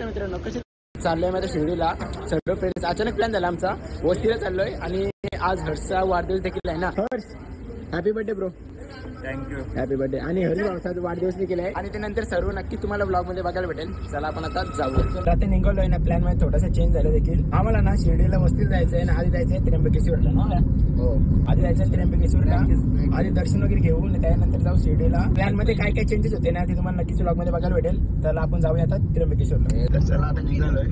नमस्कार मित्रांनो, कसे चाललोय मी आता शिर्डीला. सर्व फ्रेंड्स अचानक प्लॅन झाला आमचा, वस्तीला चाललोय आणि आज हर्षचा वाढदिवस देखील आहे ना. Harsh happy birthday bro. Thank you. Happy birthday. आणि हरी भाऊचा वाढदिवस देखील आहे आणि त्यानंतर सर्व नक्की तुम्हाला ब्लॉग मध्ये बघायला भेटेल. चला आपण आता जाऊया. आता निघालोय ना, प्लॅन मध्ये थोडासा चेंज झाला देखील. आम्हाला ना शिर्डीला वस्तीला जायचंय आणि आधी जायचंय त्र्यंबकेश्वरला ना. हो, आधी जायचं त्र्यंबकेश्वरला, आधी दर्शन वगैरे घेऊ आणि त्यानंतर जाऊ शिर्डीला. प्लॅन मध्ये काय काय चेंजेस होते ना ते तुम्हाला नक्कीच ब्लॉग मध्ये बघायला भेटेल. तर आपण जाऊया आता त्र्यंबकेश्वरला. तर चला आता निघालोय.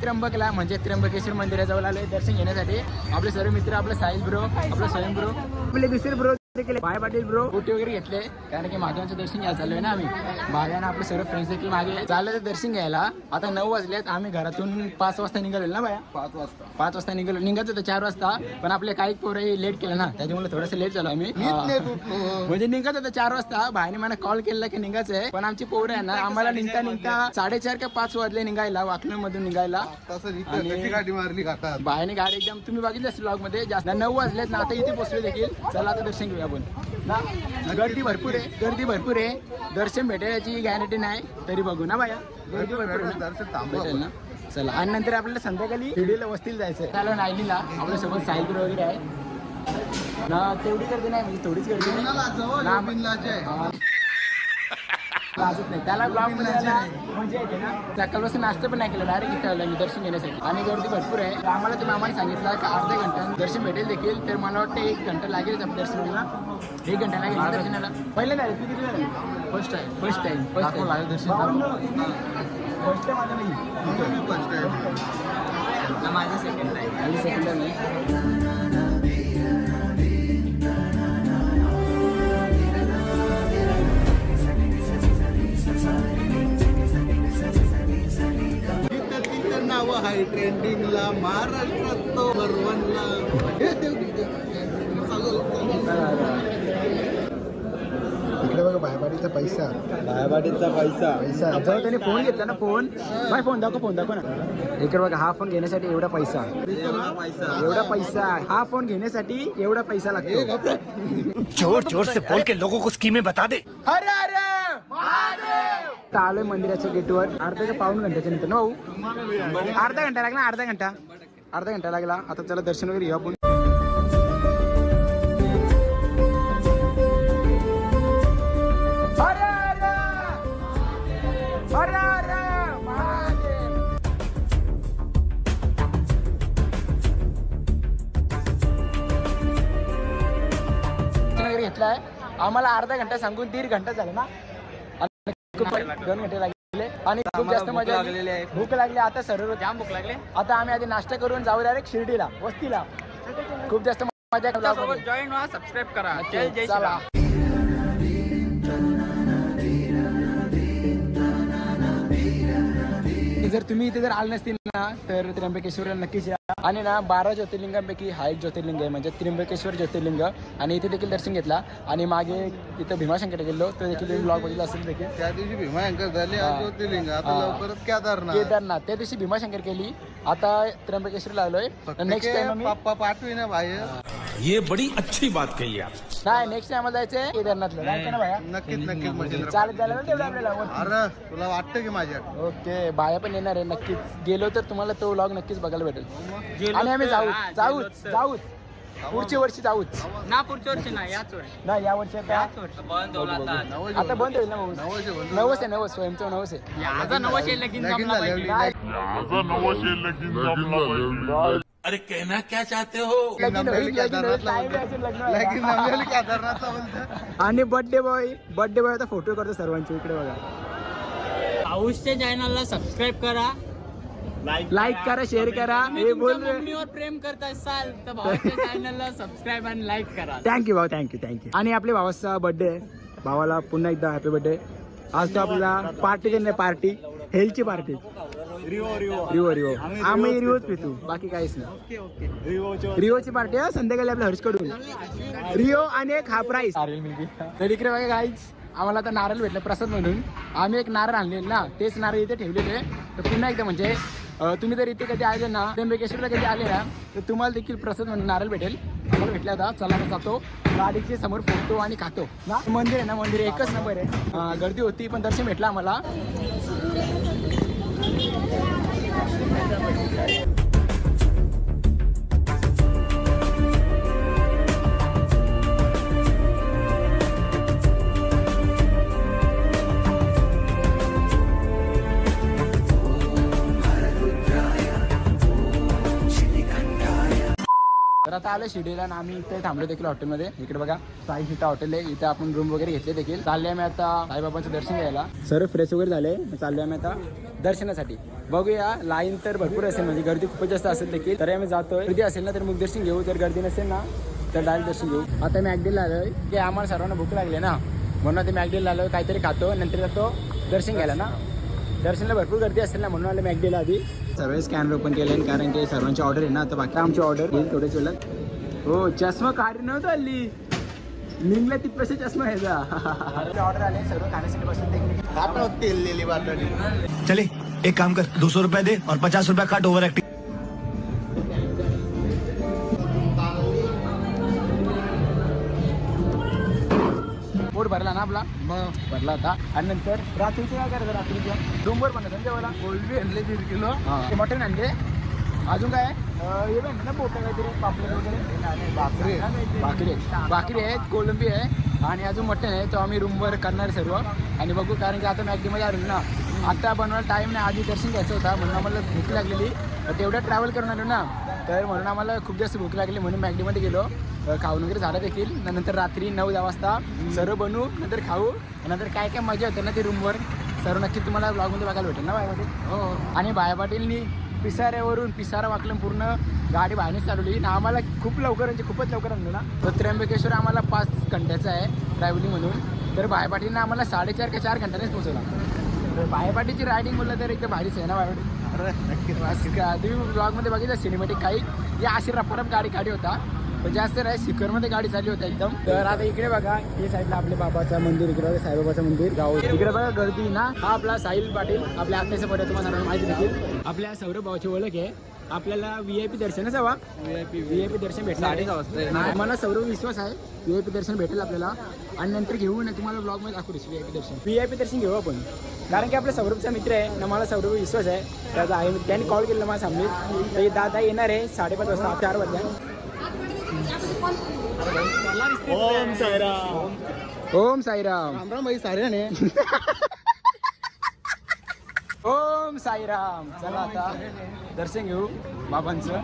त्र्यंबकला म्हणजे त्र्यंबकेश्वर मंदिराजवळ आलोय दर्शन घेण्यासाठी. आपले सर्व मित्र, आपला साहिल ब्रो, आपला स्वयं ब्रो, आपले दुसरे ब्रो देखील भाई पाटील ब्रो फोटो वगैरे घेतले, कारण की महादेवांचं दर्शन घ्यायला चाललोय ना आम्ही. भाग्यानं आपले सर्व फ्रेंड्स देखील मागे चालले दर्शन घ्यायला. आता 9 वाजलेत. आम्ही घरातून 5 वाजता निघालो ना भाया. 5 वाजता निघालो. निघायचं तर 4 वाजता, पण आपले काही पोरं लेट केलं ना, त्याच्यामुळे थोडंसं लेट झालो आम्ही. म्हणजे निघत होतं 4 वाजता. भाईने मला कॉल केला की निघायचंय, पण आमची पोरं आहे ना, आम्हाला निघता 4:30 का 5 वाजले निघायला, वाकण मधून निघायला. गाडी मारली काका भाईने गाडी एकदम तुम्ही बघितलं असेल ब्लॉग मध्ये. जास्त 9 वाजलेत ना, आता इथे पोहोचले देखील. चला आता दर्शन घेऊया आपण ना. गर्दी भरपूर आहे, गर्दी भरपूर आहे. दर्शन भेटायची गॅरंटी नाही, तरी बघू ना भाया. गर्दी भरपूर भेटेल ना. चला. आणि नंतर आपल्याला संध्याकाळी शिर्डीला वस्तीला जायचंय. त्याला नायलीला आपल्यासोबत साहिल वगैरे आहे ना. तेवढी गर्दी नाही, म्हणजे थोडीच गर्दी नाही. लाजत नाही त्याला. ब्लॉग मध्ये म्हणजे येते ना. सकाळपासून नाश्ता पण नाही केला, डायरेक्ट इथे आलो मी दर्शन घेण्यासाठी. आणि गर्दी भरपूर आहे. आम्हाला ते मामाने सांगितलं की अर्ध्या घंटा दर्शन भेटेल देखील. तर मला वाटतं 1 घंटा लागेल दर्शनाला. 1 घंटा लागेल दर्शनाला. पहिले नाही तू किती झालं? फर्स्ट टाइम लागेल दर्शन. फर्स्ट टाइम आता नाही, माझं सेकंड टाइम. सेकंड टाइम नाही. नाव हाय ट्रेंडिंगला, महाराष्ट्रात तो बरवणला. इकडे बघा भायवाडीचा पैसा. पैसा जेव्हा त्याने फोन घेतला ना, फोन भाई फोन दाखव ना. इकडे बघा, हा फोन घेण्यासाठी एवढा पैसा. हा फोन घेण्यासाठी एवढा पैसा लागतो. जोर से बोल के लोगों को स्कीमें बता दे. अरे आलोय मंदिराच्या गेटवर. अर्धा का पाऊण घंट्याच्या नंतर ना भाऊ. अर्धा घंटा लागला. अर्धा घंटा लागला. आता चला दर्शन वगैरे घेऊ आपण. घेतलाय आम्हाला अर्धा घंटा सांगून 1.5 घंटा झाला ना. 2 घंटे लागले आणि खूप जास्त मजा आली. भूक लागली आता, सर्व जाम भूक लागले. आता आम्ही आधी नाश्ता करून जाऊ डायरेक्ट शिर्डीला वस्तीला. खूप जास्त मजा जॉईन व्हा, सबस्क्राईब करा. जय चला. जर तुम्ही इथे जर आले नसतील ना, तर त्र्यंबकेश्वरला नक्कीच या. आणि ना 12 ज्योतिर्लिंगांपैकी हा एक ज्योतिर्लिंग आहे, म्हणजे त्र्यंबकेश्वर ज्योतिर्लिंग. आणि इथे देखील दर्शन घेतला. आणि मागे इथं भीमाशंकर गेलो, तो देखील ब्लॉग बघितला असेल देखील. त्या दिवशी भीमाशंकर झाले, ज्योतिर्लिंग. आता लवकरच केदारनाथ. त्या दिवशी भीमाशंकर केली. आता त्र्यंबकेश्वरला आलोय. नेक्स्ट टाइम पप्पा पाठवी ना बाहेर. ये बड़ी अच्छी बात कही आप. नाही, नेक्स्ट टाइम आम्हाला जायचंय केदारनाथला. जायचं ना भाया? नक्कीच चालत झालं ना तेवढं आपल्याला. अरे तुला वाटतं की माझ्या? ओके, बाया पण येणार आहे नक्कीच. गेलो तर तुम्हाला तो व्लॉग नक्कीच बघायला भेटेल. आणि आम्ही जाऊच पुढच्या वर्षी जाऊच ना. पुढच्या वर्षी ना, याच वर्षी ना. या वर्षी आता बंद होईल. आता बंद होईल ना भाऊ. 9 आहे स्वयंचं 9 आहे. आता 9 लगीन जमला पाहिजे. अरे कहना क्या चाहते हो? आणि बर्थडे बॉय आता फोटो करतो सर्वांचे. इकडे बघा, आयुषच्या चॅनलला सबस्क्राईब करा, लाईक करा, शेअर करा. हे बोल मम्मीवर प्रेम करत असाल तर भावाच्या चॅनलला सबस्क्राईब आणि लाईक करा. थँक्यू भाऊ, थँक्यू. आणि आपल्या भावाचा बर्थडे आहे. भावाला पुन्हा एकदा हॅपी बर्थडे. आज तो आपला पार्टी देणार पार्टी हेल्थची पार्टी रिओ आम्ही रिओच पितो बाकी काहीच नाही रिओची पार्टी आहे संध्याकाळी आपल्या हर्षकडून रिओ आणि एक हाफ राईस तर इकडे बघा गाईच आम्हाला आता नारळ भेटलं प्रसाद म्हणून आम्ही एक नारळ आणलेलं ना तेच नारळ इथे ठेवलेले तर पुन्हा एकदा म्हणजे तुम्ही जर इथे कधी आले ना त्र्यंबकेश्वरला कधी आले ना तर तुम्हाला देखील प्रसाद म्हणून नारळ भेटेल आम्हाला भेटला होता चला मी जातो गाडीच्या समोर फोडतो आणि खातो ना मंदिर आहे ना मंदिर एकच नंबर आहे गर्दी होती पण दर्शन भेटलं आम्हाला तर आता आलं शिर्डीला आणि आम्ही इथे थांबलो देखील हॉटेलमध्ये इकडे बघा साई सीता हॉटेल आहे इथे आपण रूम वगैरे घेतले देखील चालले आम्ही आता साईबाबांचं दर्शन घ्यायला सर्व फ्रेश वगैरे झाले चालले आम्ही आता दर्शनासाठी बघूया लाईन तर भरपूर असेल म्हणजे गर्दी खूपच जास्त असेल देखील तरी आम्ही जातोय गर्दी असेल ना तर मग दर्शन घेऊ जर गर्दी नसेल ना तर डायरेक्ट दर्शन घेऊ आता मॅकडीला आलोय की आम्हाला सर्वांना भूक लागली ना म्हणून आता मॅकडीला आलोय काहीतरी खातो नंतर जातो दर्शन घ्यायला ना दर्शनला भरपूर गर्दी असेल ना म्हणून आलं मॅकडीला आधी सर्व स्कॅनर ओपन केले कारण की सर्वांची ऑर्डर आहे ना आता बाकी आमची ऑर्डर येईल थोड्याच वेळात हो चष्मा काढी नव्हतं हल्ली निघला तिथपाशी चष्मा घ्यायचा ऑर्डर आले सर्व खाण्यासाठी बसून देखील चले एक काम कर 200 रुपया दे और 50 रुपया काट ओवर एक्टिंग पोट भरला ना आपला मग भरला होता आणि नंतर रात्रीचं काय करायचं रात्रीचं रूमवर बनवलं जेवायला कोलबी आणले 1.5 किलो ते मटण आणले अजून काय हे पण ना पोट काहीतरी पापलेट वगैरे भाकरी आहेत कोलंबी आहे आणि अजून मटण आहे तो आम्ही रूमवर करणार सर्व आणि बघू कारण की आता मॅगडीमध्ये आलो ना आता बनवायला टाईम नाही आधी दर्शन घ्यायचं होता म्हणून आम्हाला भूक लागलेली तेवढ्या ट्रॅव्हल करून आलो ना तर म्हणून आम्हाला खूप जास्त भूक लागली म्हणून मॅगडीमध्ये गेलो खाऊन वगैरे झालं देखील नंतर रात्री 9-10 वाजता सर्व बनवू नंतर खाऊ नंतर काय काय मजा होते ना ती रूमवर सर्व नक्की तुम्हाला ब्लॉगमध्ये बघायला भेटेल ना बाय हो आणि बाया पाटीलनी पिसाऱ्यावरून पिसारा वाकलं पूर्ण गाडी बाहेरच चालवली ना आम्हाला खूप लवकर म्हणजे खूपच लवकर आणलं ना तर त्र्यंबकेश्वर आम्हाला 5 घंट्याचं आहे ट्रॅव्हलिंग म्हणून तर बायपाटीनं आम्हाला 4.5 का 4 घंट्यानेच पोहोचवला तर बायपाटीची रायडिंग बोललं तर एकदम भारीच आहे ना बायपाटी तुम्ही ब्लॉगमध्ये बघितलं सिनेमॅटिक काही या अशी रपरप गाडी होता पण जास्त नाही सिकरमध्ये गाडी चालली होती एकदम तर आता इकडे बघा हे साईडला आपले बाबाचं मंदिर इकडे साईबाबाचं मंदिर गाव इकडे बघा गर्दी ना हा आपला साहिल पाटील आपल्या आत्याचा पडे तुम्हाला सर्वांना माहिती देखील आपल्या सौरभ भावाची ओळख आहे आपल्याला VIP दर्शनच हवा VIP दर्शन भेटलं मला सौरभ विश्वास आहे VIP दर्शन भेटेल आपल्याला आणि नंतर घेऊ ना तुम्हाला ब्लॉगमध्ये दाखवू VIP दर्शन घेऊ आपण कारण की आपल्या सौरभचा मित्र आहे ना मला सौरभ विश्वास आहे त्याचा आहे त्यांनी कॉल केलेला माझ्या सामने ते दादा येणार आहे 5:30 वाजता 4 वाजता ओम साईराम ओम साईराम रामराम भाई सारे ने ओम साईराम चला आता दर्शन घेऊ बाबांचं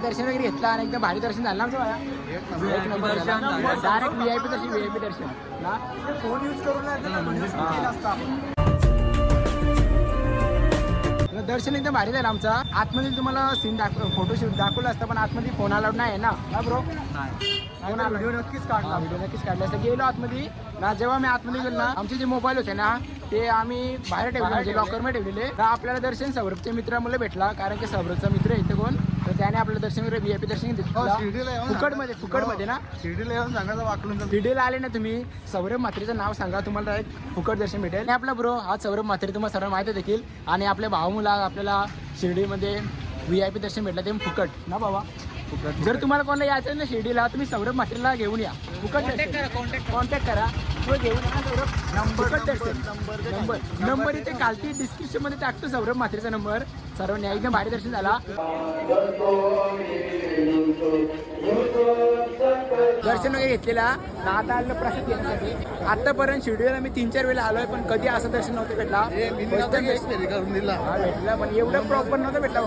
दर्शन वगैरे घेतला आणि एकदम भारी दर्शन झालं आमचं मला एक नंबर डायरेक्ट VIP दर्शन ना फोन यूज करून दर्शन एकदम भारी झालं आमचा आतमध्ये तुम्हाला सीन फोटोशूट दाखवलं असतं पण आतमध्ये फोन अलाउड नाही आहे ना ब्रो व्हिडिओ नक्कीच काढला असं गेलो आतमध्ये ना जेव्हा मी आतमध्ये गेलो ना आमचे जे मोबाईल होते ना ते आम्ही बाहेर ठेवले म्हणजे लॉकरमध्ये ठेवलेले तर आपल्याला दर्शन सौरभच्या मित्रामुळे भेटला कारण की सौरभचा मित्र इथे कोण तर त्याने आपलं दर्शन VIP दर्शन घेतलं फुकटमध्ये ना शिर्डीला येऊन सांगायचं वाकलून शिर्डीला आले ना तुम्ही सौरभ म्हात्रेचं नाव सांगा तुम्हाला डायरेक्ट फुकट दर्शन भेटेल आणि आपला ब्रो हा सौरभ म्हात्रे तुम्हाला सर्व माहिती देखील आणि आपल्या भाऊ मुला आपल्याला शिर्डीमध्ये VIP दर्शन भेटलं ते फुकट ना बाबा जर तुम्हाला कोणाला यायचं ना शिर्डीला तुम्ही सौरभ म्हात्रेला घेऊन या फुकट कॉन्टॅक्ट करा किंवा घेऊन या सौरभ नंबर इथे खालती डिस्क्रिप्शन मध्ये टाकतो सौरभ म्हात्रेचा नंबर सर्वांनी एकदम भारी दर्शन झाला दर्शन वगैरे घेतलेला आता आलं प्रसाद घेण्यासाठी आतापर्यंत शिर्डीला मी 3-4 वेळा आलोय पण कधी असं दर्शन नव्हतं भेटला करून दिला भेटला पण एवढं प्रॉपर नव्हतं भेटला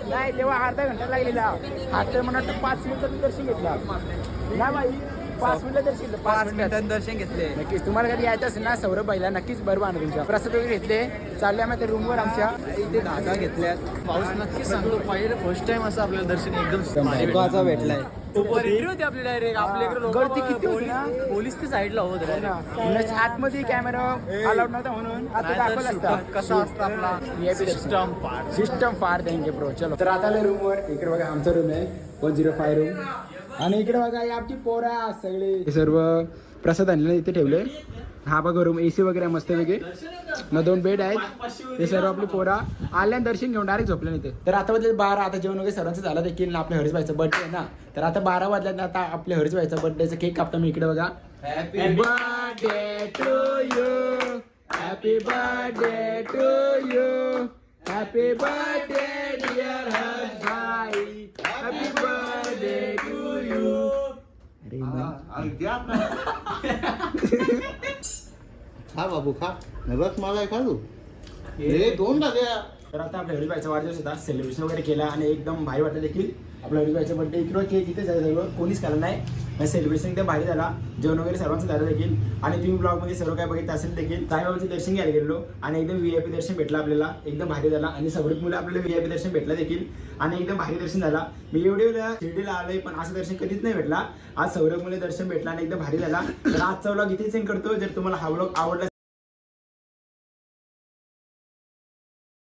नाही तेव्हा अर्धा घंटा लागलेला आता मला वाटतं 5 मिनिटात दर्शन घेतला ना बाई 5 मिनिटं दर्शन 5 मिनिटात दर्शन घेतले. नक्कीच तुम्हाला कधी यायचं असेल ना सौरभ बाईला नक्कीच बरोबर आणा तुमच्या प्रसाद वगैरे घेतले चालले आम्ही रूमवर आमच्या इथे धागा घेतल्यात. पाऊस नक्की सांगतो पहिलं फर्स्ट टाइम असं आपल्याला दर्शन एकदम भारी सुखाचा भेटलाय. एंट्री होती आपली डायरेक्ट आपल्याकडे गर्दी किती होती ना? पोलीस ते साईडला होत म्हणजे आतमध्ये कॅमेरा अलाउड नव्हता म्हणून आता दाखवलं असतं कसा असता आपला सिस्टम फार थँक्यू प्रो चलो तर आता रूमवर इकडे बघा आमचा रूम आहे 105 रूम आणि इकडे बघा ही आमची पोरा सगळे हे सर्व प्रसाद आणलेले इथे ठेवले. हा बघा रूम AC वगैरे मस्त वेगळे न 2 बेड आहेत ते सर्व आपली पोरा आल्यान दर्शन घेऊन डायरेक्ट झोपले इथे. तर आता वाजले 12 आता जेवण वगैरे सर्वांचं झालं देखील ना आपल्या हरीशबाईचा बर्थडे आहे ना तर आता 12 वाजल्यात आता आपल्या हरीशबाईचा बर्थडेचा केक कापता मी इकडे बघा. Happy birthday to you happy birthday to you happy birthday dear हर्षभाई हॅपी बर्थडे टू यू. खा बाबू खा रस मला खा तू हे 2 टाक्या. तर आता आपल्या हरीबाईचा वाढदिवस होता सेलिब्रेशन वगैरे केला आणि एकदम भारी वाटलं देखील. आपल्या हरीबाईचा बर्थडे इकडं केक इथे सगळं कोणीच केलं नाही सेलिब्रेशन एकदम भारी झाला जेवण वगैरे सर्वांचं झालं देखील आणि तुम्ही ब्लॉगमध्ये सर्व काय बघितलं असेल देखील. साईबाबांचे दर्शन घ्यायला गेलो आणि एकदम VIP दर्शन भेटलं आपल्याला एकदम भारी झाला आणि सगळ्यात मुलं आपल्याला VIP दर्शन भेटलं देखील आणि एकदम भारी दर्शन झाला. मी एवढे वेळा शिर्डीला आलोय पण असं दर्शन कधीच नाही भेटला. आज सौरभ मुले दर्शन भेटला आणि एकदम भारी झाला. तर आजचा व्लॉग इथेच एंड करतो. जर तुम्हाला हा व्लॉग आवडला